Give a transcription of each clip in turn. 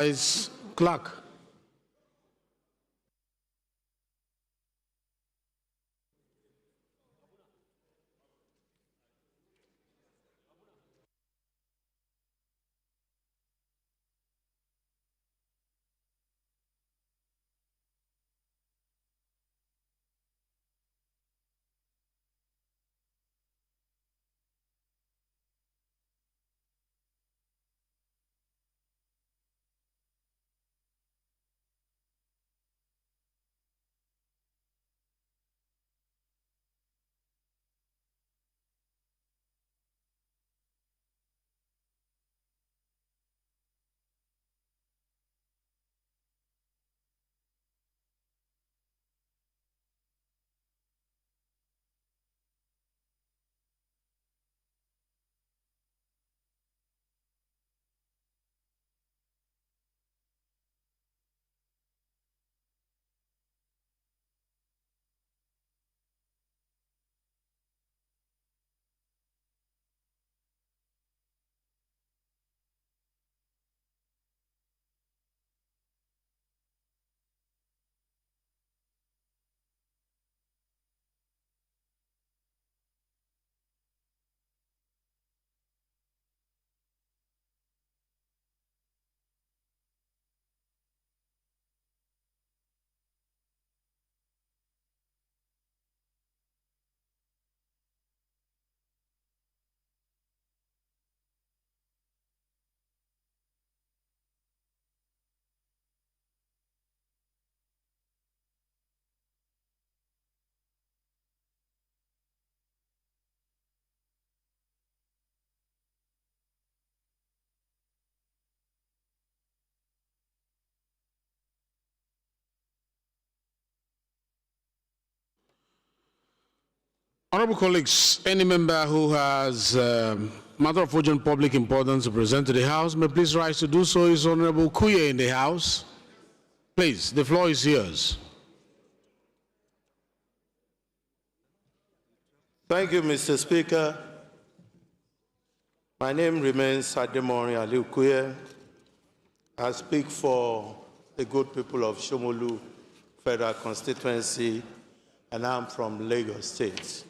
Is clerk. Honorable colleagues, any member who has matter of urgent public importance to present to the House may please rise to do so. Is Honorable Kuye in the House? Please, the floor is yours. Thank you, Mr. Speaker. My name remains Ademori Aliu Kuye. I speak for the good people of Shomolu Federal Constituency, and I'm from Lagos State.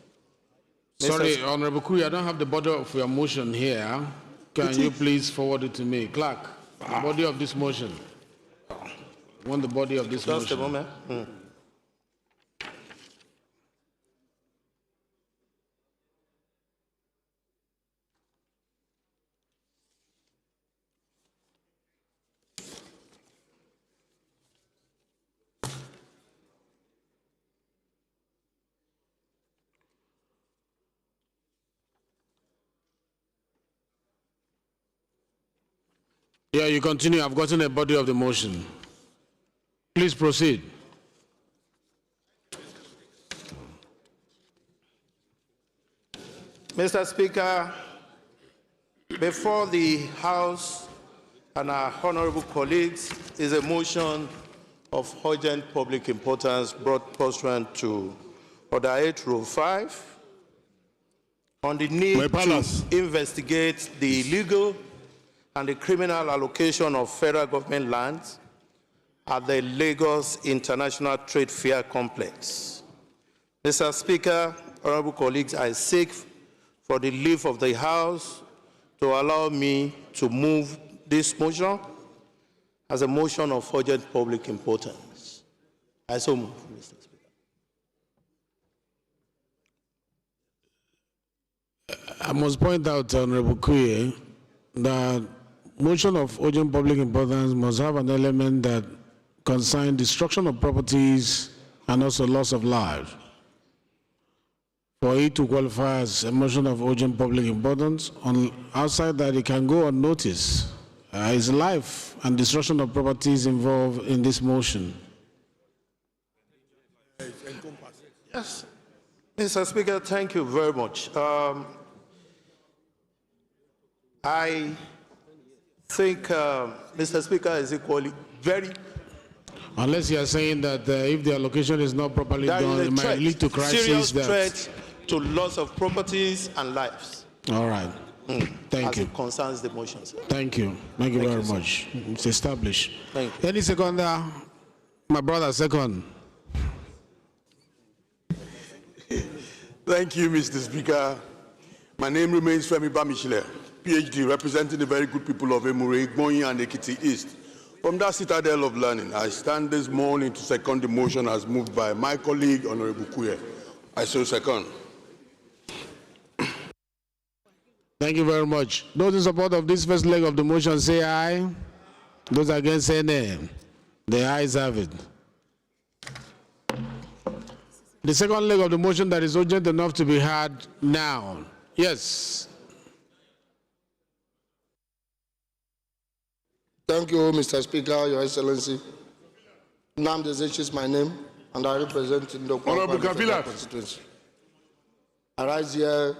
Sorry, Honorable Kuye, I don't have the body of your motion here. Can you please forward it to me? Clerk, the body of this motion. I want the body of this motion. Just a moment. Yeah, you continue. I've gotten a body of the motion. Please proceed. Mr. Speaker, before the House and our honorable colleagues is a motion of urgent public importance brought pursuant to Order 8, Rule 5 on the need to investigate the illegal and the criminal allocation of federal government lands at the Lagos International Trade Fair Complex. Mr. Speaker, honorable colleagues, I seek for the leave of the House to allow me to move this motion as a motion of urgent public importance. I so move, Mr. Speaker. I must point out, Honorable Kuye, that motion of urgent public importance must have an element that concerns destruction of properties and also loss of life. For it to qualify as a motion of urgent public importance, outside that it can go unnoticed. Is life and destruction of properties involved in this motion? Yes. Mr. Speaker, thank you very much. I think Mr. Speaker is equally very... Unless you are saying that if the allocation is not properly done, it might lead to crisis. Serious threat to loss of properties and lives. All right. Thank as you. it concerns the motion, sir. Thank you. Thank you Thank very you, sir. much. It's established. Thank you. Any seconder? My brother, second. Thank you, Mr. Speaker. My name remains Femi Bamishile, PhD, representing the very good people of Emure, Igboyin, and Ekiti East. From that citadel of learning, I stand this morning to second the motion as moved by my colleague, Honorable Kuye. I so second. Thank you very much. Those in support of this first leg of the motion say aye. Those against say nay. The ayes have it. The second leg of the motion that is urgent enough to be heard now. Yes. Thank you, Mr. Speaker, Your Excellency. Nnamdi Ezechi is my name, and I represent the Honorable Kabila constituency. I rise here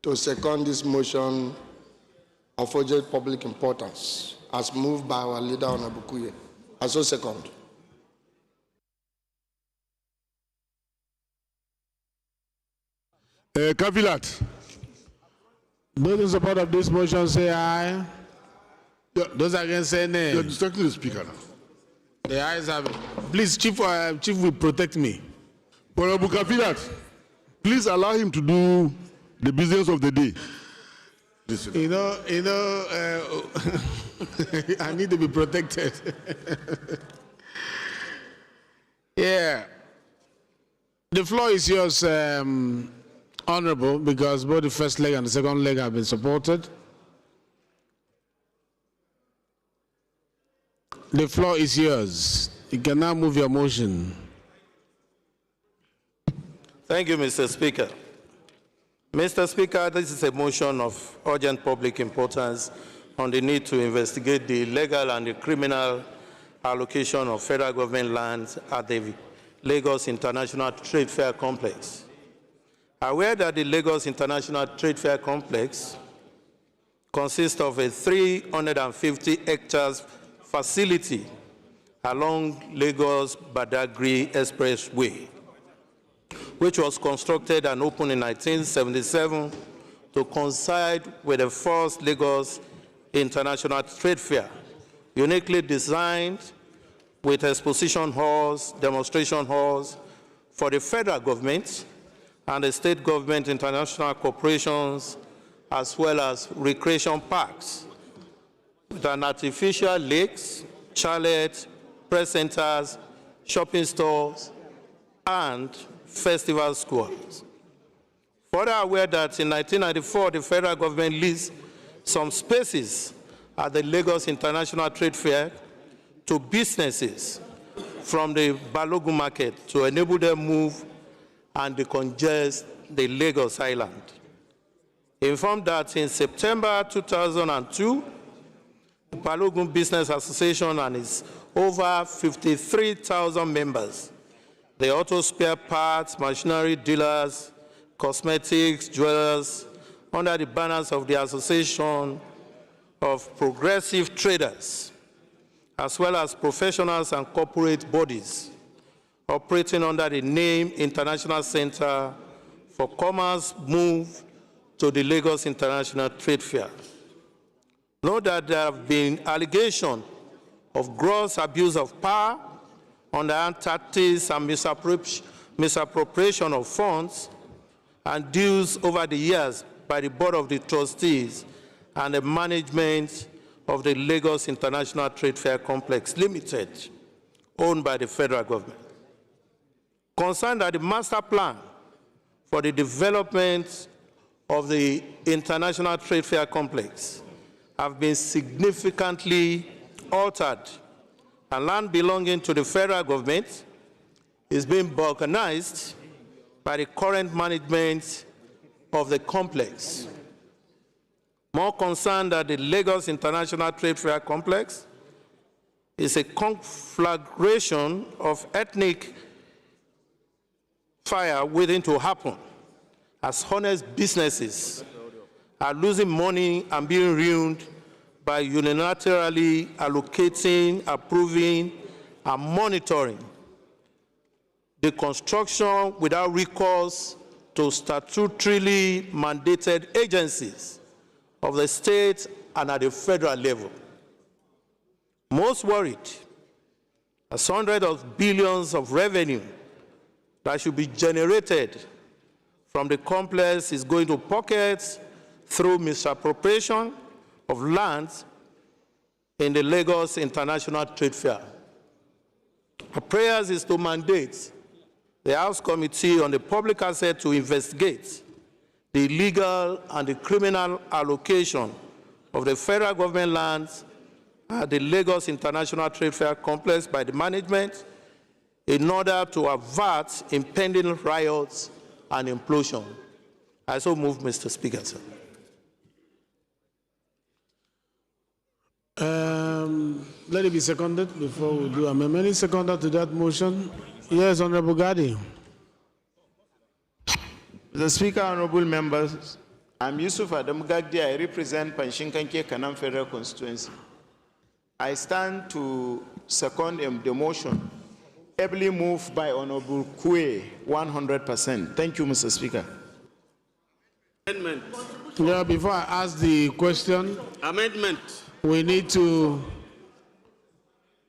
to second this motion of urgent public importance, as moved by our leader, Honorable Kuye. I so second. Kavilat. Those in support of this motion say aye. Those against say nay. You're distracting the speaker now. The ayes have it. Please, Chief will protect me. Honorable Kavilat, please allow him to do the business of the day. Listen. I need to be protected. Yeah. The floor is yours, Honorable, because both the first leg and the second leg have been supported. The floor is yours. You can now move your motion. Thank you, Mr. Speaker. Mr. Speaker, this is a motion of urgent public importance on the need to investigate the legal and the criminal allocation of federal government lands at the Lagos International Trade Fair Complex. Aware that the Lagos International Trade Fair Complex consists of a 350 hectares facility along Lagos-Badagry Expressway, which was constructed and opened in 1977 to coincide with the first Lagos International Trade Fair, uniquely designed with exposition halls, demonstration halls for the federal government and the state government international corporations, as well as recreation parks, with an artificial lakes, chalets, press centers, shopping stores, and festival squares. Further aware that in 1994, the federal government leased some spaces at the Lagos International Trade Fair to businesses from the Balogun market to enable them move and decongest the Lagos Island. Informed that in September 2002, the Balogun Business Association and its over 53,000 members, the auto spare parts, machinery dealers, cosmetics, jewelers, under the banners of the Association of Progressive Traders, as well as professionals and corporate bodies operating under the name International Center for Commerce, moved to the Lagos International Trade Fair. Note that there have been allegations of gross abuse of power, underhand tactics, and misappropriation of funds and dues over the years by the Board of the Trustees and the management of the Lagos International Trade Fair Complex Limited, owned by the federal government. Concerned that the master plan for the development of the International Trade Fair Complex have been significantly altered, and land belonging to the federal government is being balkanized by the current management of the complex. More concerned that the Lagos International Trade Fair Complex is a conflagration of ethnic fire waiting to happen, as honest businesses are losing money and being ruined by unilaterally allocating, approving, and monitoring the construction without recourse to statutorily mandated agencies of the state and at the federal level. Most worried, as hundreds of billions of revenue that should be generated from the complex is going to pockets through misappropriation of lands in the Lagos International Trade Fair. Our prayers is to mandate the House Committee on the Public Asset to investigate the illegal and the criminal allocation of the federal government lands at the Lagos International Trade Fair complex by the management in order to avert impending riots and implosion. I so move, Mr. Speaker, sir. Let it be seconded before we do amendment. Any seconder to that motion? Yes, Honorable Gadi. Mr. Speaker, honorable members, I'm Yusuf Adam Gagdi. I represent Panshinkanke Kanam Federal Constituency. I stand to second the motion, ably moved by Honorable Kwe, 100%. Thank you, Mr. Speaker. Amendment. Yeah, before I ask the question, Amendment. we need to,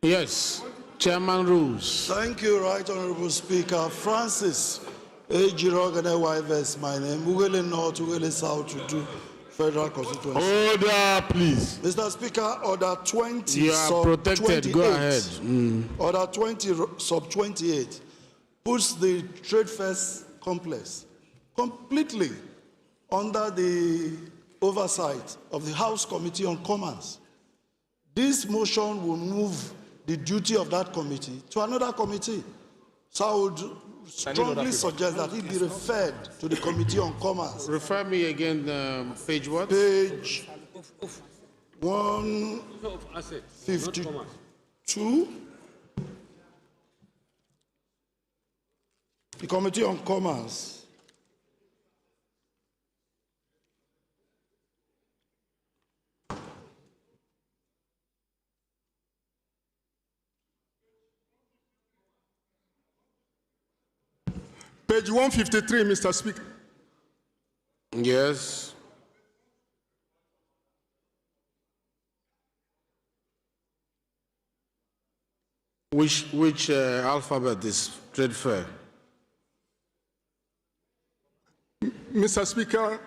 yes, Chairman rules. Thank you, Right Honorable Speaker. Francis Ejirogane Wivers, my name. Ugele North, Ugele South to do Federal Constituency. Order, please. Mr. Speaker, Order 20 You are sub protected. 28. Go ahead. Order 20 sub 28 puts the Trade Fairs complex completely under the oversight of the House Committee on Commerce. This motion will move the duty of that committee to another committee. So I would strongly suggest that it be referred to the Committee on Commerce. Refer me again, page what? Page 152. The Committee on Commerce. Page 153, Mr. Speaker. Yes. Which alphabet is trade fair? Mr. Speaker,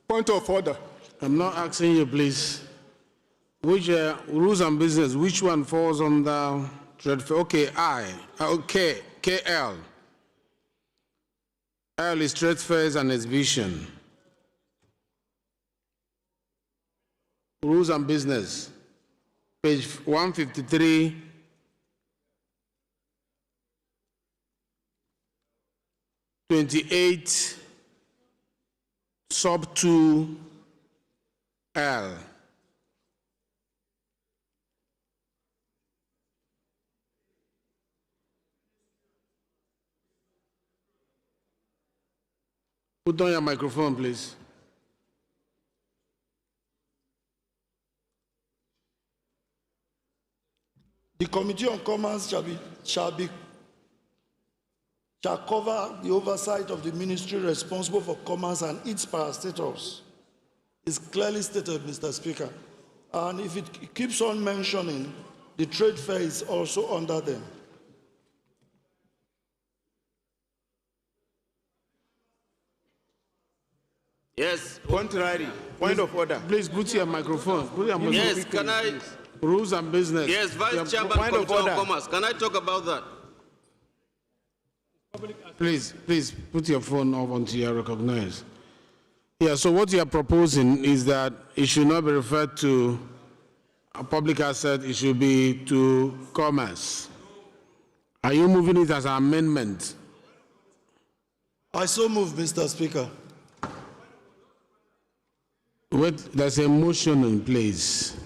point of order. I'm not asking you, please. Which rules and business, which one falls under trade fair? Okay, okay, KL. L is trade fairs and exhibition. Rules and business, page 153. (28) sub 2 L. Put on your microphone, please. The Committee on Commerce shall cover the oversight of the ministry responsible for commerce and its parastatals. It's clearly stated, Mr. Speaker. And if it keeps on mentioning, the trade fair is also under them. Yes. Contrary. Point of order. Please put your microphone. Put your microphone. Yes. Can I? Rules and business. Yes, Vice Chairman, point of Committee order. on Commerce. Can I talk about that? Please put your phone off until you are recognized. Yeah, so what you are proposing is that it should not be referred to a public asset, it should be to commerce. Are you moving it as an amendment? I so move, Mr. Speaker. Wait, there's a motion in place.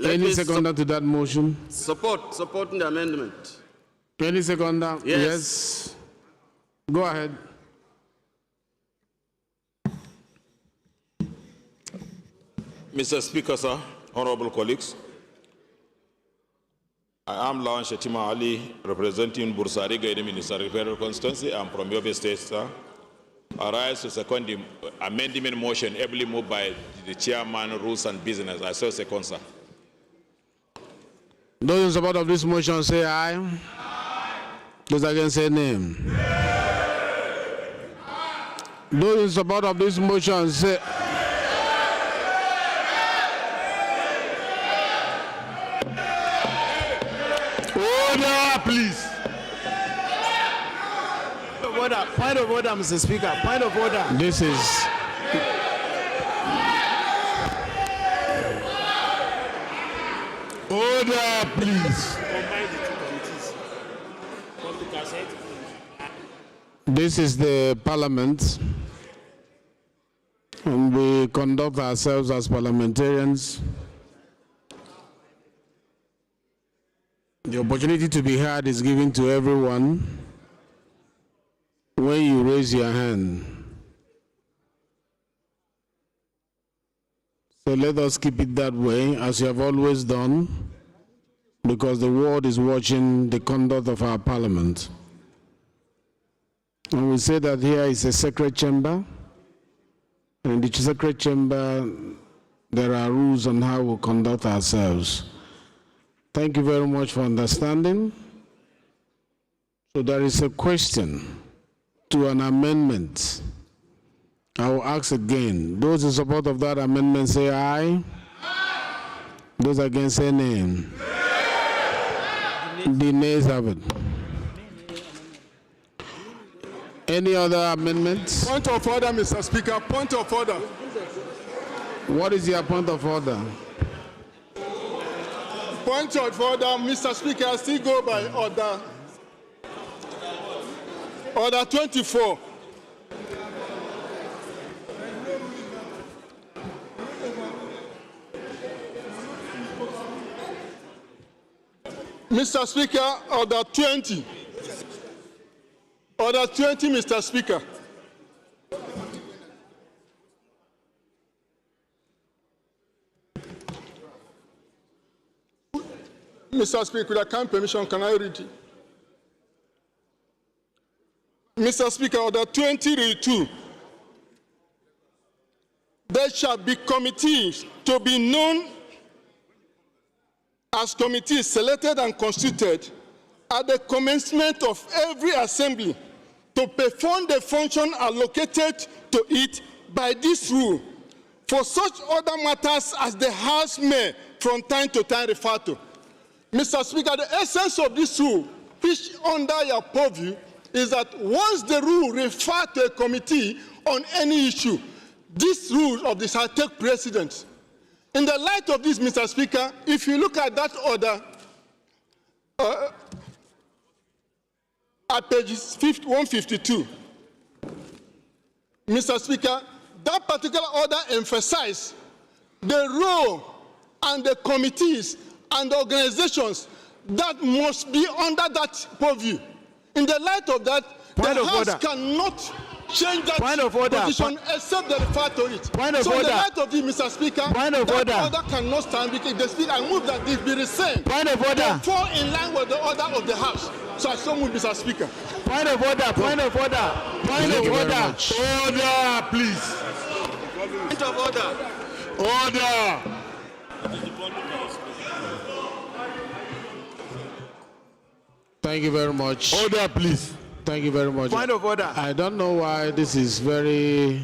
Any seconder to that motion? Supporting the amendment. Any seconder? Yes. Go ahead. Mr. Speaker, sir, honorable colleagues, I am Lawan Shetima Ali, representing Bursari Gaidi Ministerial Federal Constituency. I'm from Yobe State, sir. I rise to second the amendment motion ably moved by the chairman, rules and business. I so second, sir. Those in support of this motion say aye. Those against say nay. Those in support of this motion say Order, please. Point of order, Mr. Speaker. Point of order. this is Order, please. this is the Parliament, and we conduct ourselves as parliamentarians. The opportunity to be heard is given to everyone when you raise your hand. So let us keep it that way, as you have always done, because the world is watching the conduct of our Parliament. And we say that here is a sacred chamber, and in the sacred chamber, there are rules on how we conduct ourselves. Thank you very much for understanding. So there is a question to an amendment. I will ask again. Those in support of that amendment say aye. Those against say nay. The nays have it. Any other amendments? Point of order, Mr. Speaker. Point of order. What is your point of order? Point of order, Mr. Speaker. I still go by order. Order 24. Mr. Speaker, order 20. Order 20, Mr. Speaker. Mr. Speaker, with a kind permission, can I read it? Mr. Speaker, order 20-2. There shall be committees to be known as committees selected and constituted at the commencement of every assembly to perform the function allocated to it by this rule for such other matters as the House may from time to time refer to. Mr. Speaker, the essence of this rule, which under your purview, is that once the rule refers to a committee on any issue, this rule of this shall take precedence. In the light of this, Mr. Speaker, if you look at that order, at page 152, Mr. Speaker, that particular order emphasizes the role and the committees and the organizations that must be under that purview. In the light of that, the House cannot change that position except they refer to it. So in the light of this, Mr. Speaker, that order cannot stand because the Speaker, I move that this be the same. Point of order. Fall in line with the order of the House. So I so move, Mr. Speaker. Point of order. Point of order. Point of order. Order, please. Point of order. Order. Thank you very much. Order, please. Thank you very much. Point of order. I don't know why this is very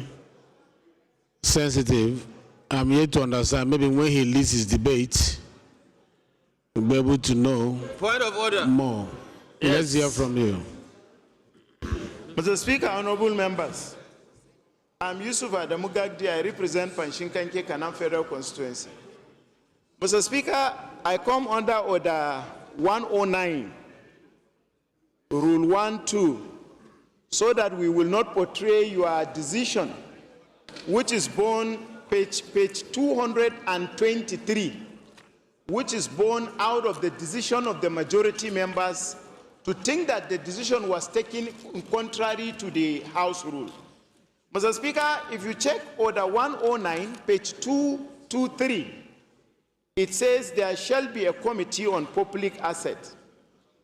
sensitive. I'm yet to understand. Maybe when he leads his debate, we'll be able to know Point of order. more. Yes. Let's hear from you. Mr. Speaker, honorable members, I'm Yusuf Adamu Gagdi. I represent Panshinkanke Kanam Federal Constituency. Mr. Speaker, I come under order 109, rule 1-2, so that we will not portray your decision, which is born page 223, which is born out of the decision of the majority members to think that the decision was taken contrary to the House rule. Mr. Speaker, if you check order 109, page 223, it says there shall be a committee on public assets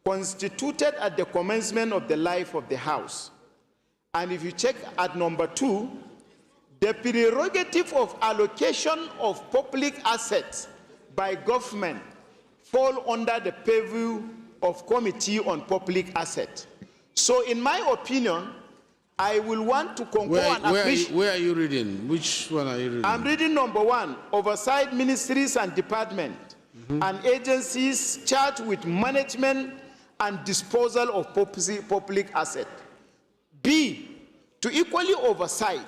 constituted at the commencement of the life of the House, And if you check at number 2, the prerogative of allocation of public assets by government fall under the purview of Committee on Public Assets. So in my opinion, I will want to concur and appreciate. Where are you reading? Which one are you reading? I'm reading number 1, oversight ministries and departments and agencies charged with management and disposal of public assets. B, to equally oversight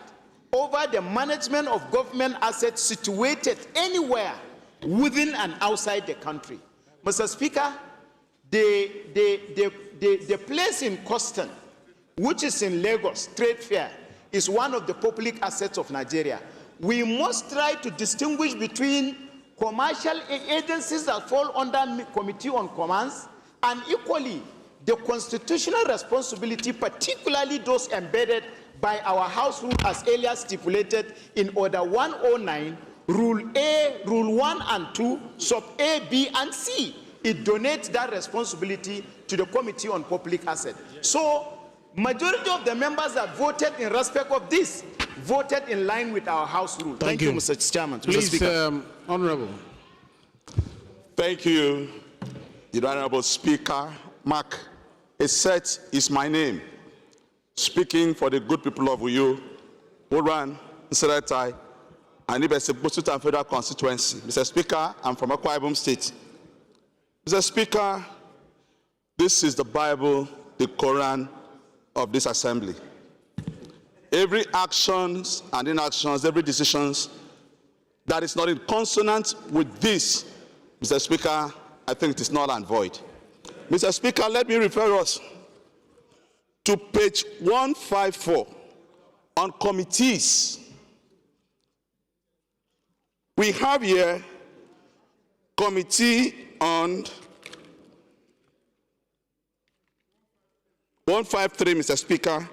over the management of government assets situated anywhere within and outside the country. Mr. Speaker, the place in Custom, which is in Lagos, Trade Fair, is one of the public assets of Nigeria. We must try to distinguish between commercial agencies that fall under Committee on Commerce and equally the constitutional responsibility, particularly those embedded by our House rule as earlier stipulated in Order 109, Rule A, Rule 1 and 2, Sub A, B, and C. It donates that responsibility to the Committee on Public Assets. So, majority of the members that voted in respect of this voted in line with our House rule. Thank you, Mr. Chairman. Please, Honorable. Thank you, the Honorable Speaker. Mark, Eset is my name. Speaking for the good people of Uyo, Oran, Nseretai, and Ibesibusuta and Federal Constituency. Mr. Speaker, I'm from Akwa Ibom State. Mr. Speaker, this is the Bible, the Quran of this assembly. Every actions and inactions, every decisions that is not in consonance with this, Mr. Speaker, I think it is null and void. Mr. Speaker, let me refer us to page 154 on committees. We have here Committee on 153, Mr. Speaker.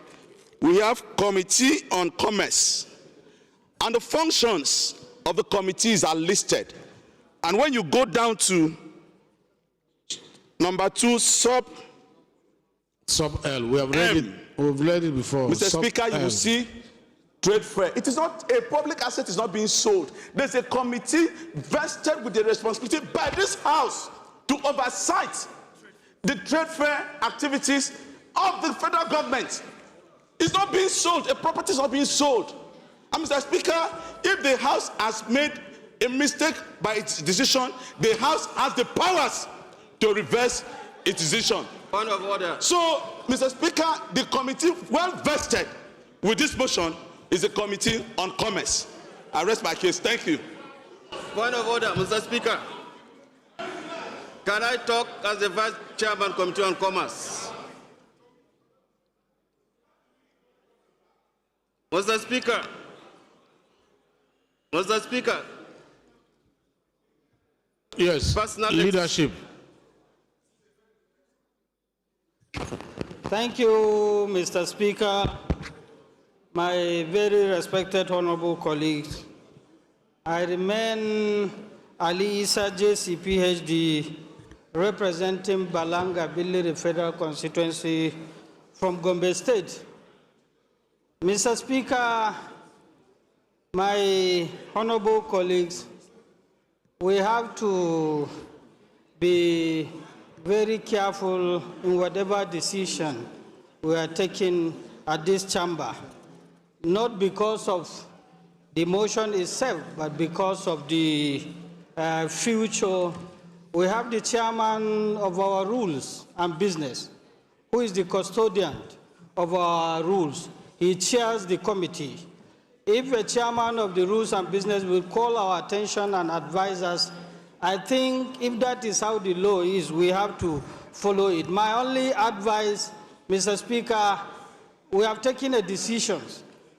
We have Committee on Commerce, and the functions of the committees are listed. And when you go down to number 2, Sub L. We have read it. We've read it before. Mr. Speaker, you will see trade fair. It is not a public asset, is not being sold. There's a committee vested with the responsibility by this House to oversight the trade fair activities of the federal government. It's not being sold. A property is not being sold. And Mr. Speaker, if the House has made a mistake by its decision, the House has the powers to reverse its decision. Point of order. So, Mr. Speaker, the committee well vested with this motion is the Committee on Commerce. I rest my case. Thank you. Point of order, Mr. Speaker. Can I talk as the Vice Chairman, Committee on Commerce? Mr. Speaker. Mr. Speaker. Yes, leadership. Thank you, Mr. Speaker. My very respected honorable colleagues, I remain Ali Issa, JC, PhD, representing Balanga, Billiri Federal Constituency from Gombe State. Mr. Speaker, my honorable colleagues, we have to be very careful in whatever decision we are taking at this chamber, not because of the motion itself, but because of the future. We have the chairman of our rules and business, who is the custodian of our rules. He chairs the committee. If a chairman of the rules and business will call our attention and advise us, I think if that is how the law is, we have to follow it. My only advice, Mr. Speaker, we have taken a decision.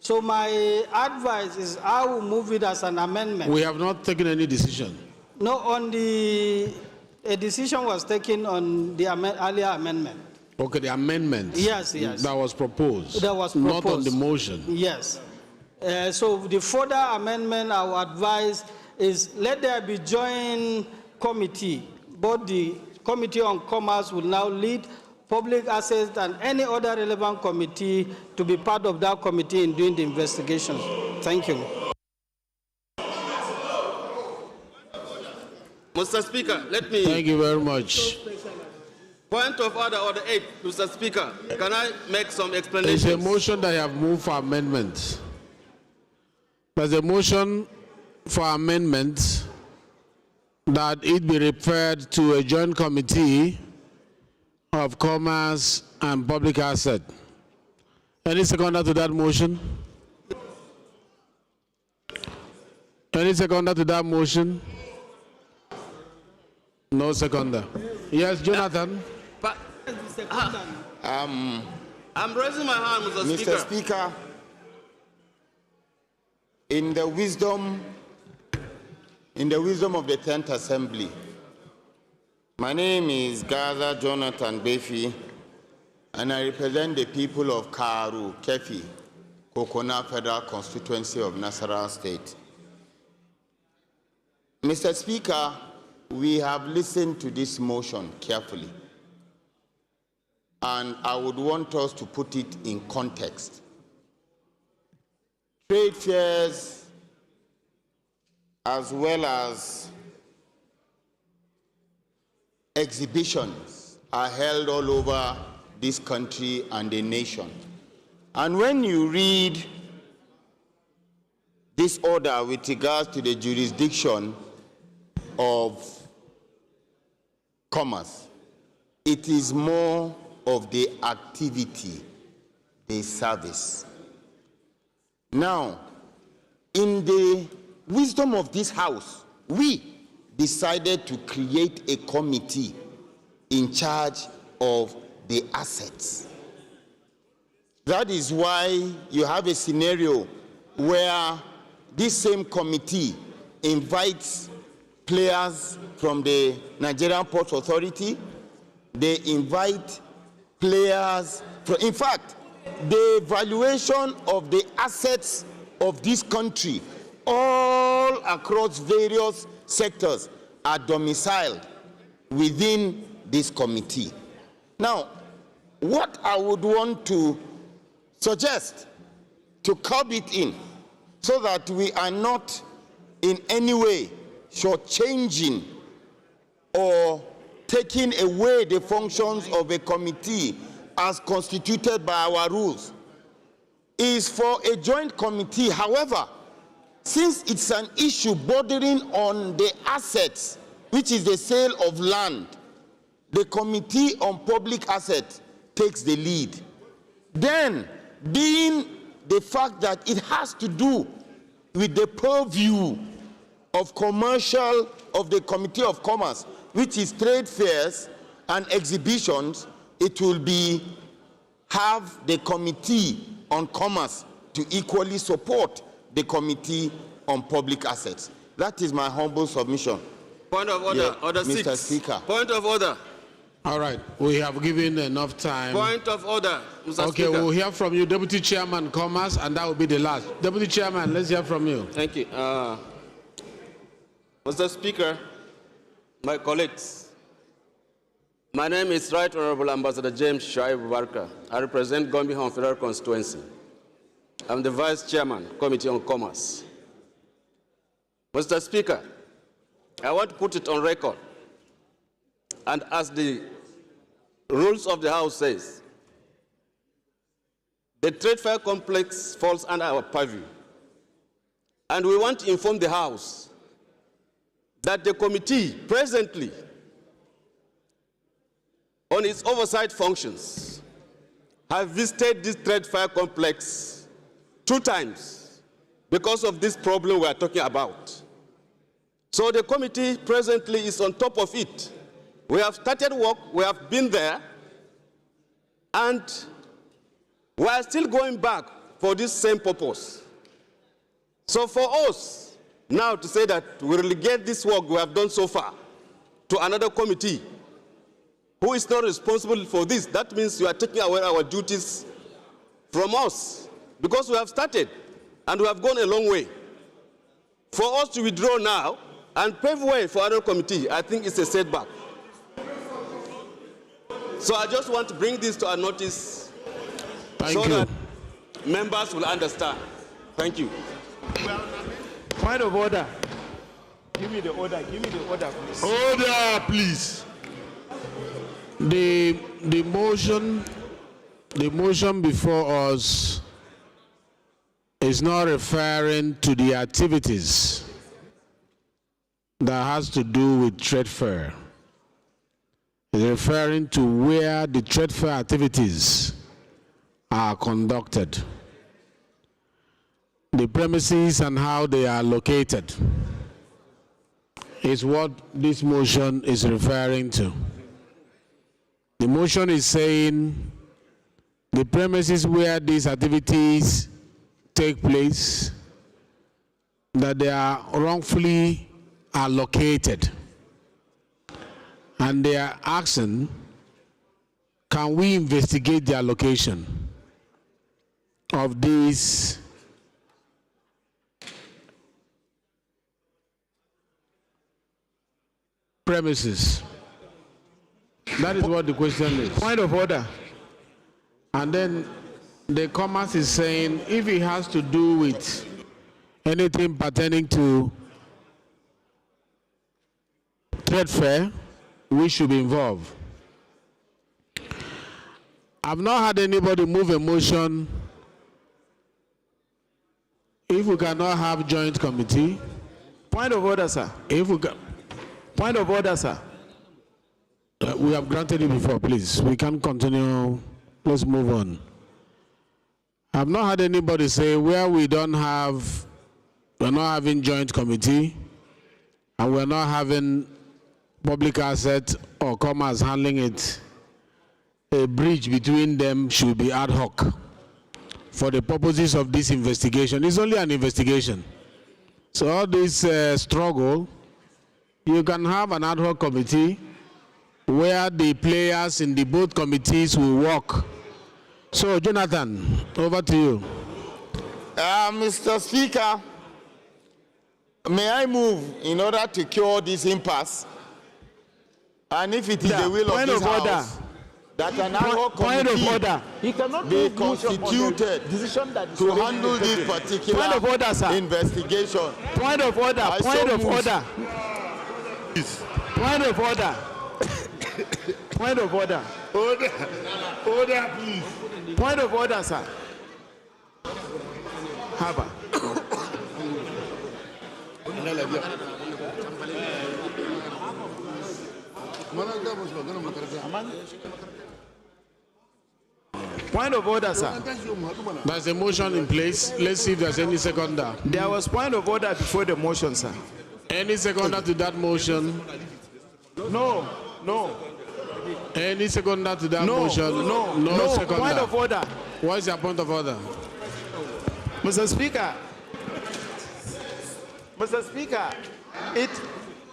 So my advice is I will move it as an amendment. We have not taken any decision. No, a decision was taken on the earlier amendment. Okay, the amendment. Yes, yes. That was proposed. That was proposed. Not on the motion. Yes. So the further amendment, I would advise is let there be joint committee. Both the Committee on Commerce will now lead public assets, and any other relevant committee to be part of that committee in doing the investigation. Thank you. Mr. Speaker, let me... Thank you very much. Point of order 8, Mr. Speaker. Can I make some It's explanations? a motion that I have moved for amendment. There's a motion for amendment that it be referred to a joint committee of commerce and public asset. Any seconder to that motion? Any seconder to that motion? No seconder. Yes, Jonathan. I'm raising my hand, Mr. Speaker. Mr. Speaker, in the wisdom of the 10th Assembly, my name is Gaza Jonathan Befi, and I represent the people of Karu, Kefi, Kokona Federal Constituency of Nasarawa State. Mr. Speaker, we have listened to this motion carefully, and I would want us to put it in context. Trade fairs, as well as exhibitions, are held all over this country and the nation. And when you read this order with regards to the jurisdiction of commerce, it is more of the activity, the service. Now, in the wisdom of this House, we decided to create a committee in charge of the assets. That is why you have a scenario where this same committee invites players from the Nigerian Ports Authority. They invite players from, in fact, the valuation of the assets of this country all across various sectors are domiciled within this committee. Now, what I would want to suggest to curb it in, so that we are not in any way shortchanging or taking away the functions of a committee as constituted by our rules, is for a joint committee. However, since it's an issue bordering on the assets, which is the sale of land, the Committee on Public Assets takes the lead. Then, being the fact that it has to do with the purview of commercial, of the Committee of Commerce, which is trade fairs and exhibitions, it will have the Committee on Commerce to equally support the Committee on Public Assets. That is my humble submission. Point of order, Yeah, order Mr. 6. Speaker. Point of order. All right, we have given enough time. Point of order, Mr. Okay, Speaker. we'll hear from you, Deputy Chairman Commerce, and that will be the last. Deputy Chairman, let's hear from you. Thank you. Mr. Speaker, my colleagues, my name is Right Honorable Ambassador James Shaib Barker. I represent Gombe Home Federal Constituency. I'm the Vice Chairman, Committee on Commerce. Mr. Speaker, I want to put it on record, and as the rules of the House says, the trade fair complex falls under our purview, and we want to inform the House that the committee presently on its oversight functions have visited this trade fair complex 2 times because of this problem we are talking about. So the committee presently is on top of it. We have started work, we have been there, and we are still going back for this same purpose. So for us now to say that we relegate this work we have done so far to another committee who is not responsible for this, that means you are taking away our duties from us, because we have started and we have gone a long way. For us to withdraw now and pave way for another committee, I think it's a setback. So I just want to bring this to our notice Thank so you. that members will understand. Thank you. Point of order. Give me the order. Give me the order, please. Order, please. The motion before us is not referring to the activities that has to do with trade fair. It's referring to where the trade fair activities are conducted, the premises and how they are located is what this motion is referring to. The motion is saying the premises where these activities take place, that they are wrongfully allocated. And they are asking, can we investigate the allocation of these premises? That is what the question is. Point of order. And then the comment is saying if it has to do with anything pertaining to trade fair, we should be involved. I've not had anybody move a motion if we cannot have joint committee. Point of order, sir. If we can, Point of order, sir. we have granted it before, please. We can continue. Let's move on. I've not had anybody say where we're not having joint committee and we're not having public asset or commerce handling it, a bridge between them should be ad hoc for the purposes of this investigation. It's only an investigation. So all this struggle, you can have an ad hoc committee where the players in the both committees will work. So, Jonathan, over to you. Mr. Speaker, may I move in order to cure this impasse? And if it is the will of this House, that an ad hoc committee He cannot be move motion on the constituted decision that is to already handle this taken. particular Point of order, sir. investigation. Point of order. I Point so of move. order. Point of order. Point of order. Order, please. Point of order, sir. Haba. Point of order, sir. There's a motion in place. Let's see if there's any seconder. There was point of order before the motion, sir. Any seconder to that motion? No. Any seconder to that No. motion? No. Seconder. Point of order. What is your point of order? Mr. Speaker,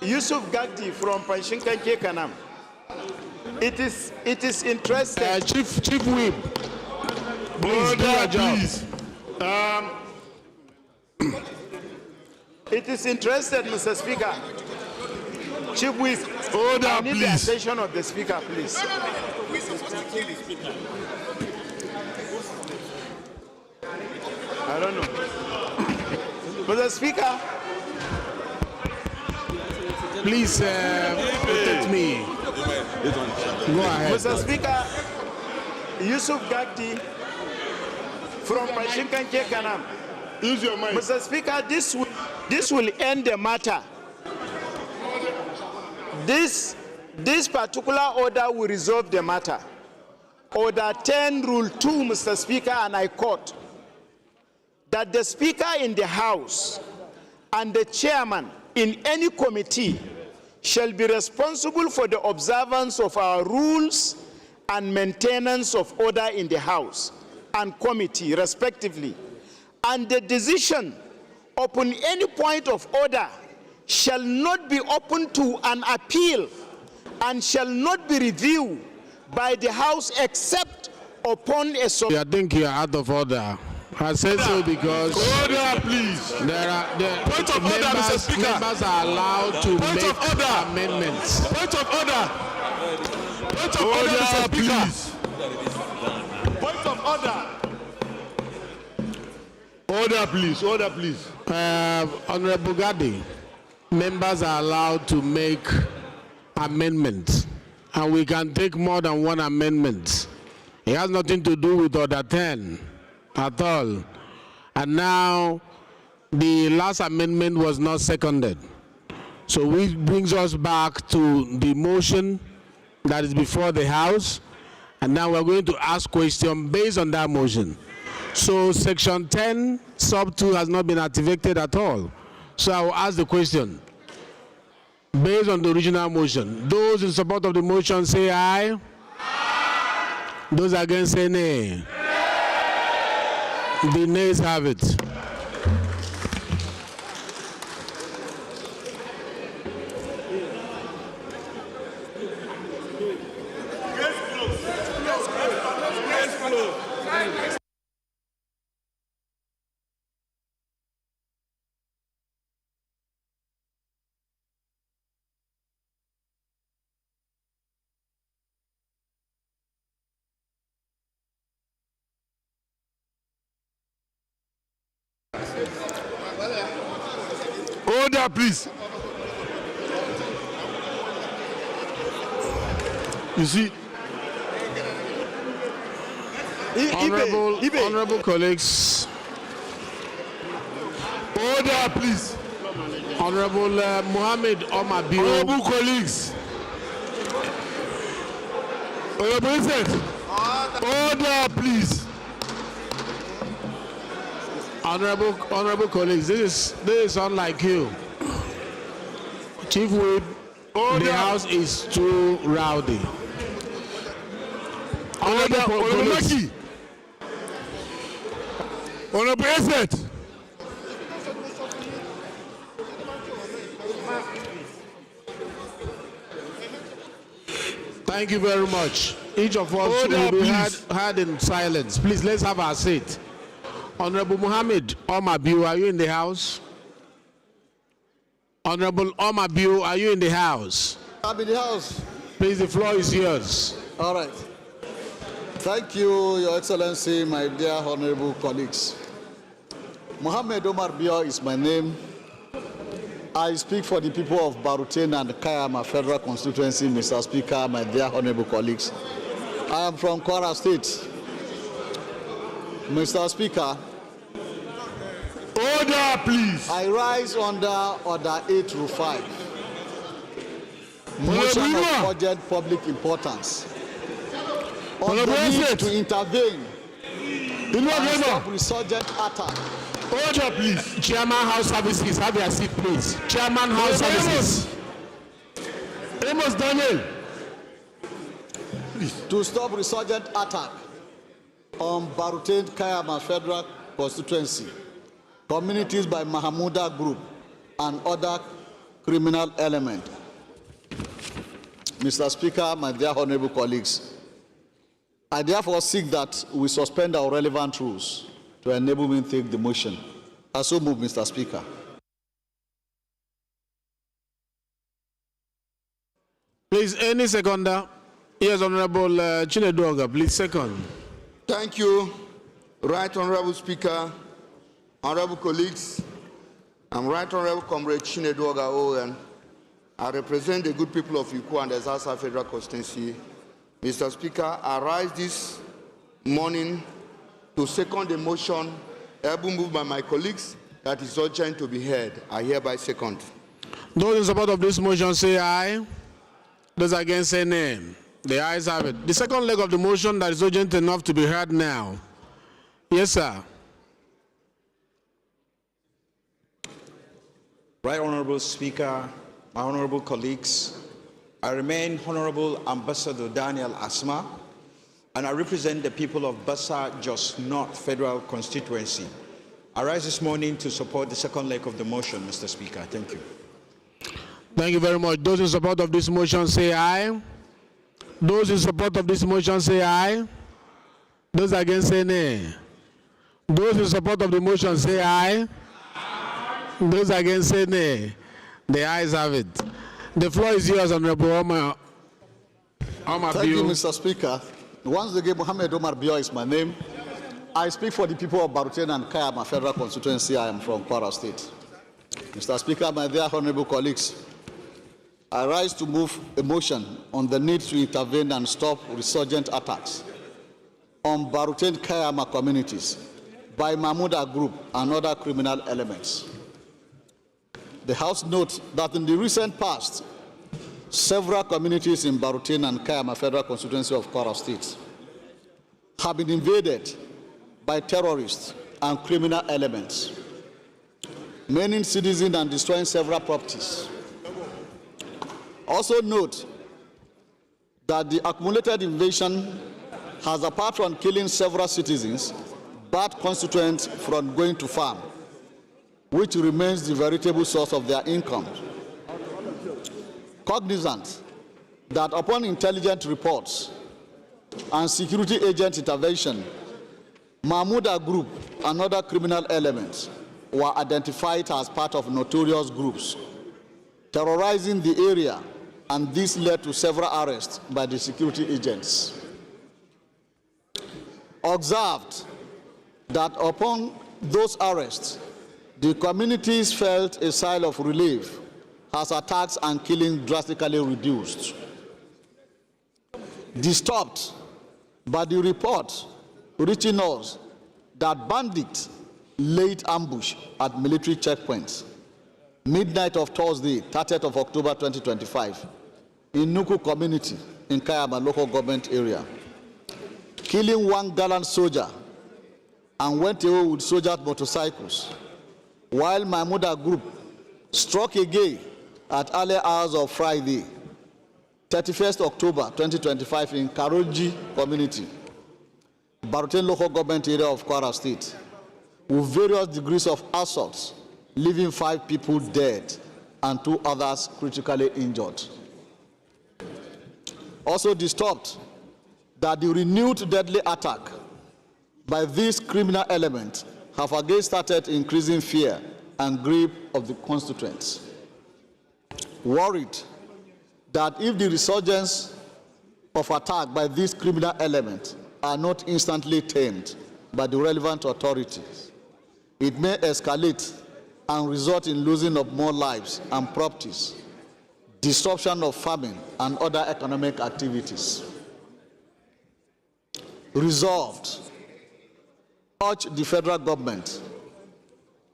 Yusuf Gagdi from Panshinkanke Kanam. It is interesting. Chief Whip, please do your job. It is interesting, Mr. Speaker. Chief Whip, Order, I need the please. attention of the Speaker, please. I don't know. Mr. Speaker, Please protect me. Go ahead. Mr. Speaker, Yusuf Gagdi from Panshinkanke Kanam. Use your mic. Mr. Speaker, this will end the matter. This particular order will resolve the matter. Order 10, Rule 2, Mr. Speaker, and I quote, that the Speaker in the House and the Chairman in any committee shall be responsible for the observance of our rules and maintenance of order in the House and committee, respectively. And the decision upon any point of order shall not be open to an appeal and shall not be reviewed by the House except upon a I think you are out of order. I said so because Order, please. point of order, Mr. Speaker. Members are allowed to Point make of order. amendments. Point of order. Order, please. Point of order. Order, please. Order, please. Honorable Gadi, members are allowed to make amendments, and we can take more than one amendment. It has nothing to do with Order 10 at all. And now, the last amendment was not seconded. So which brings us back to the motion that is before the House, and now we're going to ask questions based on that motion. So section 10, sub 2 has not been activated at all. So I will ask the question. Based on the original motion, those in support of the motion say aye. Those against say nay. The nays have it. Order, please. You see, Honorable colleagues, order, please. Honorable Mohammed Omar Bio. Honorable colleagues. Honorable President. Order, please. Honorable colleagues, this is unlike you. Chief Whip, the House is too rowdy. Honorable Maki. Honorable President. Thank you very much. Each of us will be heard in silence. Please, let's have our seat. Honorable Mohammed Omar Bio, are you in the House? Honorable Omar Bio, are you in the House? I'm in the House. Please, the floor is yours. All right. Thank you, Your Excellency, my dear honorable colleagues. Mohammed Omar Bio is my name. I speak for the people of Barutain and Kayama Federal Constituency, Mr. Speaker, my dear honorable colleagues. I am from Kwara State. Mr. Speaker, order, please. I rise under Order 8-5. Motion of urgent public importance. On the need to intervene and stop resurgent attack. Order, please. Chairman House Services, have your seat, please. Chairman House Services. Amos Daniel. Please. To stop resurgent attack on Barutain Kayama Federal Constituency, communities by Mahamuda Group, and other criminal elements. Mr. Speaker, my dear honorable colleagues, I therefore seek that we suspend our relevant rules to enable me to take the motion. I so move, Mr. Speaker. Please, any seconder? Yes, Honorable Chineduoga, please second. Thank you, Right Honorable Speaker, honorable colleagues. I'm Right Honorable Comrade Chineduoga Owen. I represent the good people of Ikwo and the Zaza Federal Constituency. Mr. Speaker, I rise this morning to second the motion moved by my colleagues that is urgent to be heard. I hereby second. Those in support of this motion say aye. Those against say nay. The ayes have it. The second leg of the motion that is urgent enough to be heard now. Yes, sir. Right Honorable Speaker, my honorable colleagues, I remain Honorable Ambassador Daniel Asma, and I represent the people of Bassa Jos North Federal Constituency. I rise this morning to support the second leg of the motion, Mr. Speaker. Thank you. Thank you very much. Those in support of this motion say aye. Those in support of this motion say aye. Those against say nay. Those in support of the motion say aye. Those against say nay. The ayes have it. The floor is yours, Honorable Omar. Thank you, Mr. Speaker. Once again, Mohammed Omar Bio is my name. I speak for the people of Baruten and Kayama Federal Constituency. I am from Kwara State. Mr. Speaker, my dear honorable colleagues, I rise to move a motion on the need to intervene and stop resurgent attacks on Baruten Kayama communities by Mahmuda Group and other criminal elements. The House notes that in the recent past, several communities in Baruten and Kayama Federal Constituency of Kwara State have been invaded by terrorists and criminal elements, maiming citizens and destroying several properties. Also note that the accumulated invasion has, apart from killing several citizens, barred constituents from going to farm, which remains the veritable source of their income. Cognizant that upon intelligence reports and security agent intervention, Mahmuda Group and other criminal elements were identified as part of notorious groups terrorizing the area, and this led to several arrests by the security agents. Observed that upon those arrests, the communities felt a sigh of relief as attacks and killing drastically reduced. Disturbed by the report reaching us that bandits laid ambush at military checkpoints midnight of Thursday, 30th of October 2025, in Nuku community in Kayama local government area, killing one gallant soldier and went away with soldiers' motorcycles, while Mahmuda Group struck again at early hours of Friday, 31st October 2025 in Karoji community, Baruten local government area of Kwara State, with various degrees of assaults, leaving 5 people dead and 2 others critically injured. Also disturbed that the renewed deadly attack by these criminal elements have again started increasing fear and grief of the constituents. Worried that if the resurgence of attack by these criminal elements are not instantly tamed by the relevant authorities, it may escalate and result in losing of more lives and properties, disruption of farming and other economic activities. Resolved, urge the federal government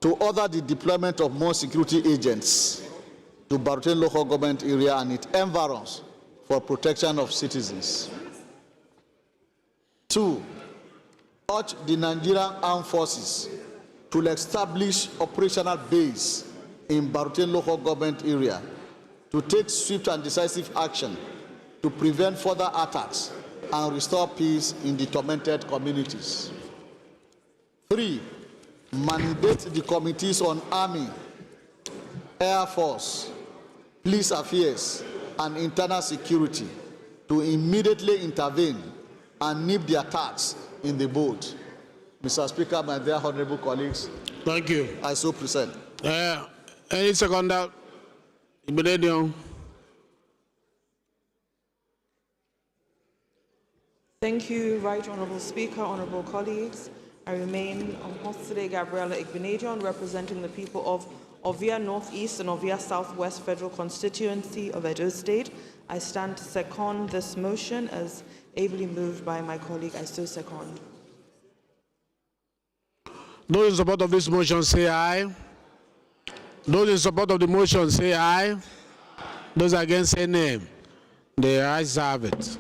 to order the deployment of more security agents to Baruten local government area and its environs for protection of citizens. 2, urge the Nigerian Armed Forces to establish operational base in Baruten local government area to take swift and decisive action to prevent further attacks and restore peace in the tormented communities. 3, mandate the committees on Army, Air Force, Police Affairs, and Internal Security to immediately intervene and nip the attacks in the bud. Mr. Speaker, my dear honorable colleagues, thank you. I so present. Any seconder? Immediately. Thank you, Right Honourable Speaker, honourable colleagues. I remain Hostile Gabriela Igbinedion, representing the people of Ovia Northeast and Ovia Southwest Federal Constituency of Edo State. I stand to second this motion as ably moved by my colleague. I so second. Those in support of this motion say aye. Those in support of the motion say aye. Those against say nay. The ayes have it.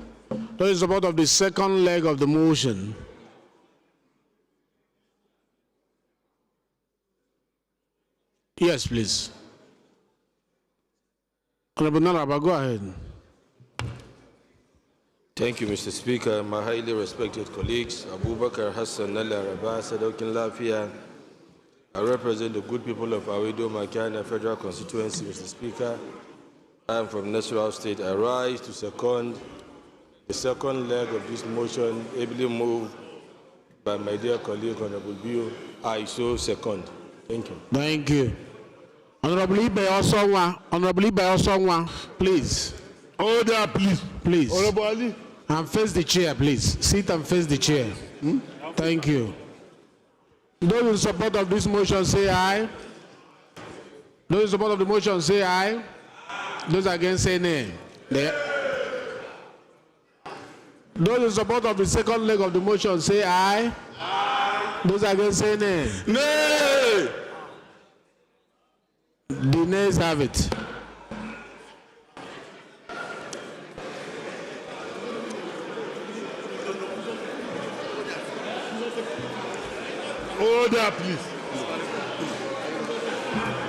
Those in support of the second leg of the motion. Yes, please. Honorable Naraba, go ahead. Thank you, Mr. Speaker. My highly respected colleagues, Abubakar Hassan Nalla Rabah, Sadokin Lafia. I represent the good people of Awedo Makana Federal Constituency, Mr. Speaker. I am from Nasarawa State. I rise to second the second leg of this motion, ably moved by my dear colleague, Honorable Bio. I so second. Thank you. Thank you. Honorable Ibe Osonwa, please. Order, please. Please. Honorable Ali. And face the chair, please. Sit and face the chair. Thank you. Those in support of this motion say aye. Those in support of the motion say aye. Those against say nay. Those in support of the second leg of the motion say aye. Aye. Those against say nay. Nay. The nays have it. Order, please.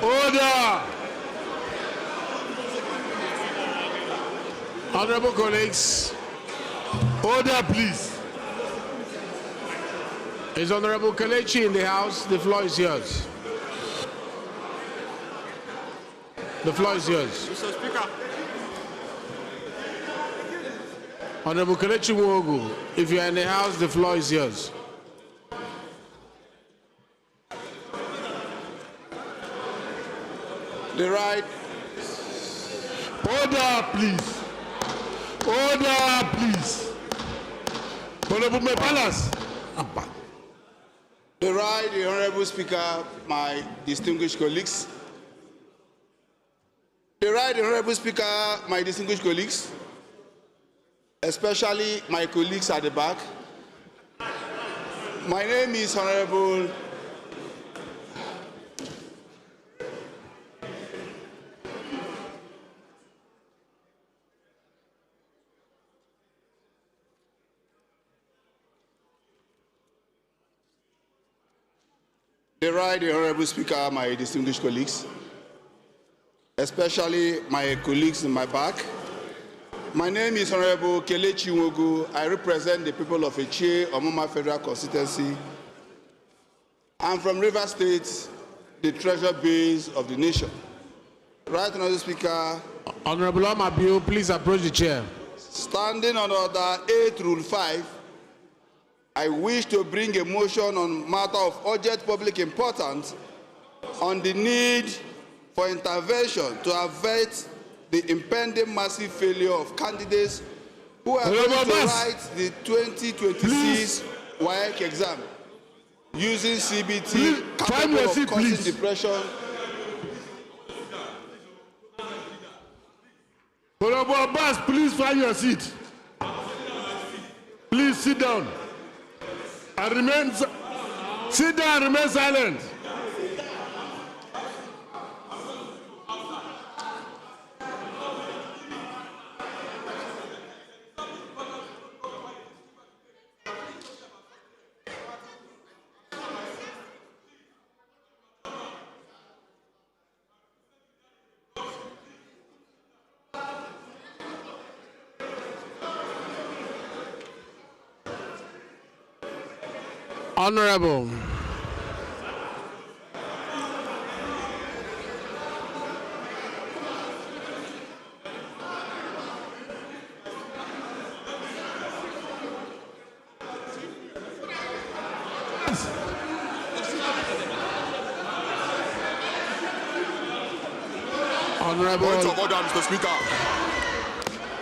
Order. Honorable colleagues, order, please. Is Honorable Kelechi in the house? The floor is yours. The floor is yours. Mr. Speaker. Honorable Kelechi Nwogu, if you are in the house, the floor is yours. The right. Order, please. Order, please. Honorable Mepalas. The right, the Honorable Speaker, my distinguished colleagues. The right, the Honorable Speaker, my distinguished colleagues, especially my colleagues at the back. My name is Honorable The right, the Honorable Speaker, my distinguished colleagues, especially my colleagues in my back. My name is Honorable Kelechi Nwogu. I represent the people of Echie, Omoma Federal Constituency. I'm from River State, the treasure base of the nation. Right, Honorable Speaker. Honorable Amabio, please approach the chair. Standing on Order 8, Rule 5, I wish to bring a motion on matter of urgent public importance on the need for intervention to avert the impending massive failure of candidates who are going to write the 2026 WAEC exam using CBT capable of causing depression. Honorable Abbas, please find your seat. Please sit down. And sit down and remain silent. Honorable. Honorable. Point of order, Mr. Speaker.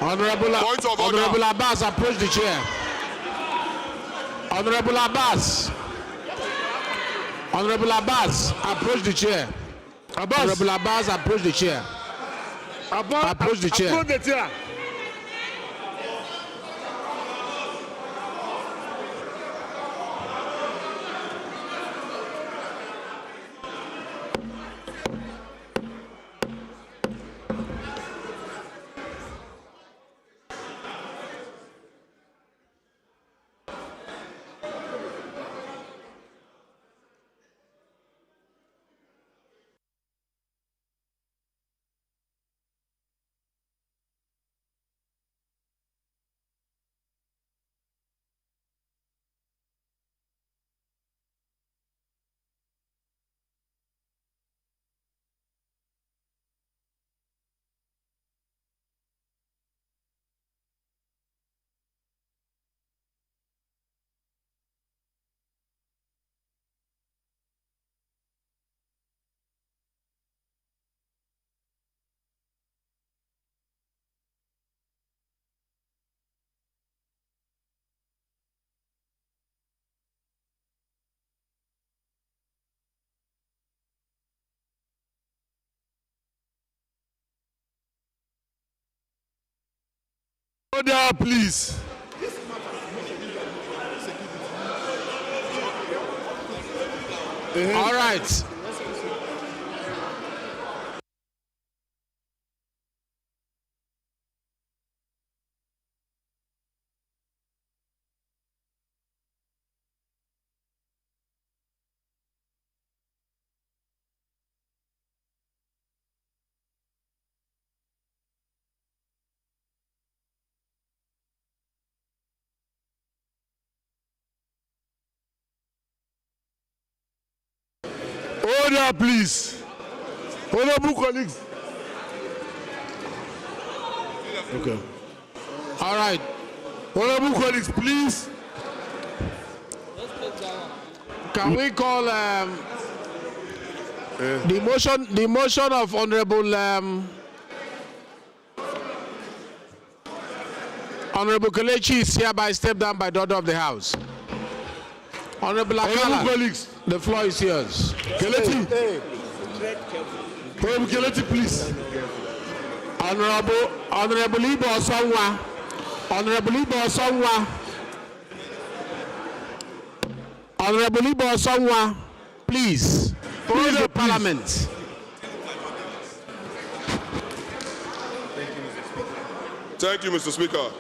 Honorable Abbas, approach the chair. Honorable Abbas. Honorable Abbas, approach the chair. Honorable Abbas, approach the chair. Approach the chair. Approach the chair. Order, please. All right. Order, please. Honorable colleagues. Okay. All right. Honorable colleagues, please. Can we call the motion of Honorable Honorable Kelechi is hereby stepped down by the order of the House. Honorable Akala, colleagues. the floor is yours. Kelechi. Honorable Kelechi, please. Honorable Ibo Osonwa. Honorable Ibo Osonwa. Honorable Ibo Osonwa, please. Please, the Parliament. Thank you, Mr. Speaker.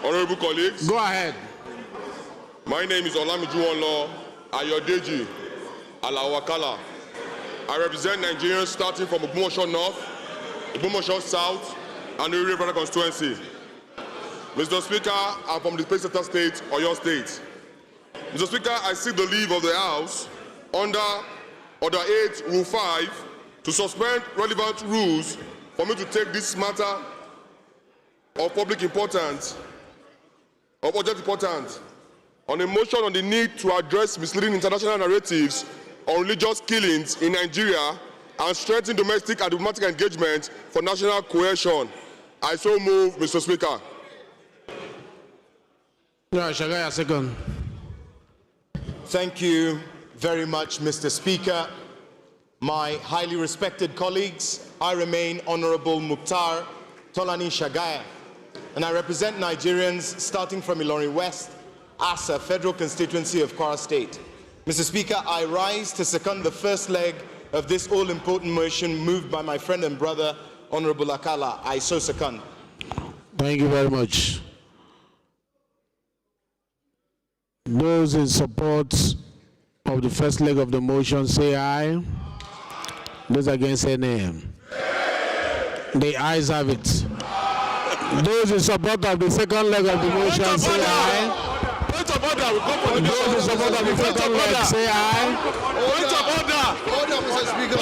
Honorable colleagues. Go ahead. My name is Olamijuwonlo Ayodeji Alawakala. I represent Nigerians starting from Ogbomoso North, Ogbomoso South, and the River constituency. Mr. Speaker, I'm from the Paysetter State, Oyo State. Mr. Speaker, I seek the leave of the House under Order 8, Rule 5, to suspend relevant rules for me to take this matter of public importance, of urgent importance, on a motion on the need to address misleading international narratives on religious killings in Nigeria and strengthen domestic and diplomatic engagement for national cohesion. I so move, Mr. Speaker. Yeah, Shagaya, second. Thank you very much, Mr. Speaker. My highly respected colleagues, I remain Honorable Mukhtar Tolani Shagaya, and I represent Nigerians starting from Ilorin West, Asa, Federal Constituency of Kwara State. Mr. Speaker, I rise to second the first leg of this all-important motion moved by my friend and brother, Honorable Akala. I so second. Thank you very much. Those in support of the first leg of the motion say aye. Those against say nay. The ayes have it. Those in support of the second leg of the motion say aye. Those in support of the second leg say aye. Order, Mr. Speaker.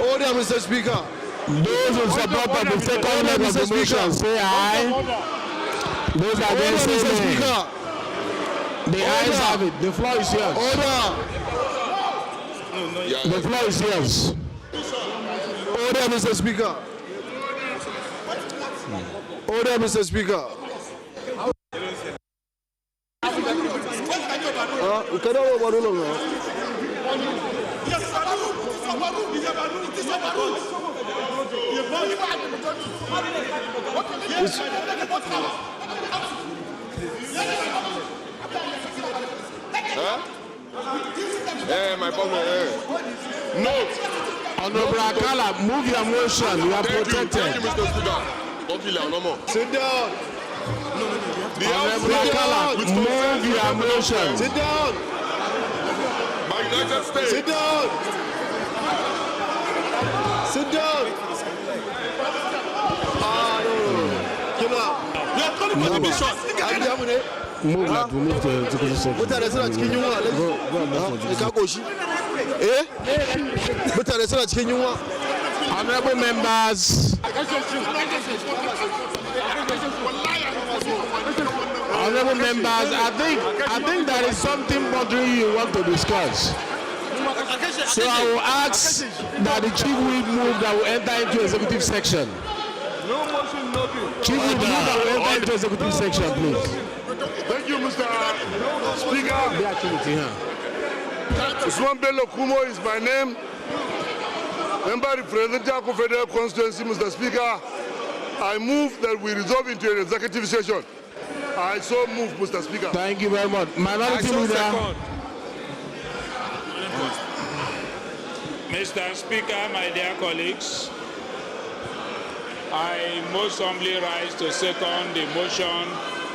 Order, Mr. Speaker. Those in support of the second leg of the motion say aye. Those against say nay. The ayes have it. The floor is yours. Order. The floor is yours. Order, Mr. Speaker. Order, Mr. Speaker. My partner. No. Honorable Akala, move your motion. You are protected. Thank you, Mr. Speaker. Don't kill him no more. Sit down. Honorable Akala, move your motion. Sit down. My United States. Sit down. Sit down. Kill up. You are calling for division. Move that. We move to executive session. Mutane suna cikin yunwa alaji. Ka koshi. Mutane suna cikin yunwa. Honorable members. Honorable members, I think there is something bothering you want to discuss. So I will ask that the chief will move that will enter into executive section. No motion, nothing. Chief will move that will enter into executive section, please. Thank you, Mr. Speaker. The activity, huh? Usman Bello Kumo is my name. Member representing Akko Federal Constituency, Mr. Speaker, I move that we resolve into an executive session. I so move, Mr. Speaker. Thank you very much. Minority Leader. Mr. Speaker, my dear colleagues, I most humbly rise to second the motion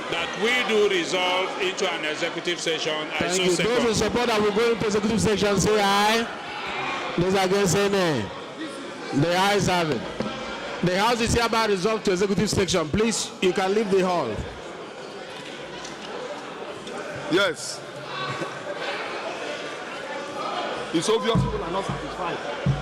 that we do resolve into an executive session. Thank you. Those in support that we go into executive session, say aye. Those against, say nay. The ayes have it. The House is hereby resolved to executive session. Please, you can leave the hall. Yes. It's obvious people are not satisfied.